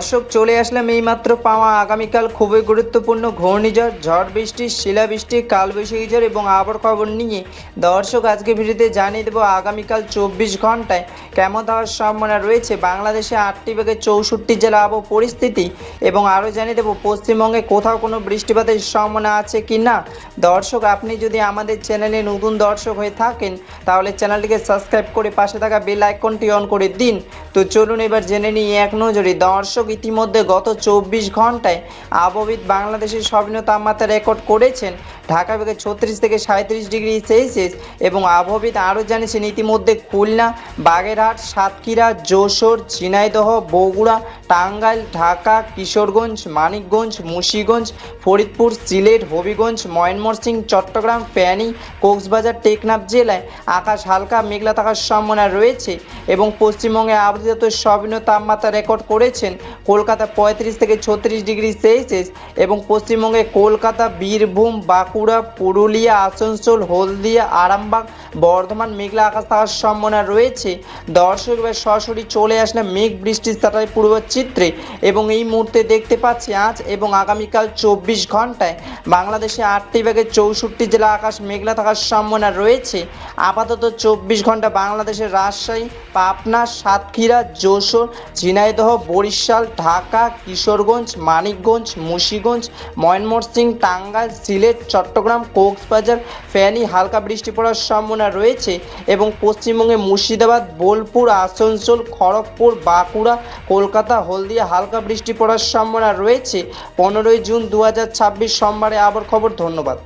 দর্শক চলে আসলাম এইমাত্র পাওয়া আগামীকাল খুবই গুরুত্বপূর্ণ ঘূর্ণিঝড়, ঝড় বৃষ্টি, শিলাবৃষ্টি, কালবৈশাখী ঝড় এবং আবহাওয়ার খবর নিয়ে দর্শক আজকে ভিডিওতে জানিয়ে দেবো আগামীকাল 24 ঘন্টায় কেমন থাকার সম্ভাবনা রয়েছে বাংলাদেশে 8টি ভাগে 64 জেলা আবহাওয়া পরিস্থিতি এবং আরও জানিয়ে দেবো পশ্চিমবঙ্গে কোথাও কোনো বৃষ্টিপাতের সম্ভাবনা আছে কি না। দর্শক আপনি যদি আমাদের চ্যানেলে নতুন দর্শক হয়ে থাকেন তাহলে চ্যানেলটিকে সাবস্ক্রাইব করে পাশে থাকা বেল আইকনটি অন করে দিন। তো চলুন এবার জেনে নিই এক নজরে। দর্শক ইতিমধ্যে গত 24 ঘন্টায় আবহবিদ বাংলাদেশের সর্বনিম্ন তাপমাত্রা রেকর্ড করেছেন ঢাকা বিভাগে 36 থেকে 37 ডিগ্রি সেলসিয়াস এবং আবহবিদ আরও জানিয়েছেন ইতিমধ্যে খুলনা, বাগেরহাট, সাতক্ষীরা, যশোর, ঝিনাইদহ, বগুড়া, টাঙ্গাইল, ঢাকা, কিশোরগঞ্জ, মানিকগঞ্জ, মুন্সিগঞ্জ, ফরিদপুর, সিলেট, হবিগঞ্জ, ময়মনসিংহ, চট্টগ্রাম, ফেনী, কক্সবাজার, টেকনাফ জেলায় আকাশ হালকা মেঘলা থাকার সম্ভাবনা রয়েছে এবং পশ্চিমবঙ্গে আবহাওয়া সর্বনিম্ন তাপমাত্রা রেকর্ড করেছেন কলকাতা 35 থেকে 36 ডিগ্রি সেলসিয়াস এবং পশ্চিমবঙ্গে কলকাতা, বীরভূম, বাঁকুড়া, পুরুলিয়া, আসানসোল, হলদিয়া, আরামবাগ, বর্ধমান মেঘলা আকাশ থাকার সম্ভাবনা রয়েছে। দর্শক এবার সরাসরি চলে আসলে মেঘ বৃষ্টির স্যাটেলাইট পূর্বচিত্রে এবং এই মুহূর্তে দেখতে পাচ্ছি আজ এবং আগামীকাল 24 ঘন্টায় বাংলাদেশে 8টি ভাগে 64 জেলা আকাশ মেঘলা থাকার সম্ভাবনা রয়েছে। আপাতত 24 ঘন্টা বাংলাদেশের রাজশাহী, পাবনা, সাতক্ষীরা, যশোর, ঝিনাইদহ, বরিশাল, ঢাকা, কিশোরগঞ্জ, মানিকগঞ্জ, মুন্সিগঞ্জ, ময়মনসিংহ, টাঙ্গাইল, সিলেট, চট্টগ্রাম, কক্সবাজার, ফেনী হালকা বৃষ্টি পড়ার সম্ভাবনা রয়েছে এবং পশ্চিমবঙ্গে মুর্শিদাবাদ, বোলপুর, আসানসোল, খড়গপুর, বাঁকুড়া, কলকাতা, হলদিয়া হালকা বৃষ্টি পড়ার সম্ভাবনা রয়েছে। 15ই জুন 2026 সোমবারে আবার খবর। ধন্যবাদ।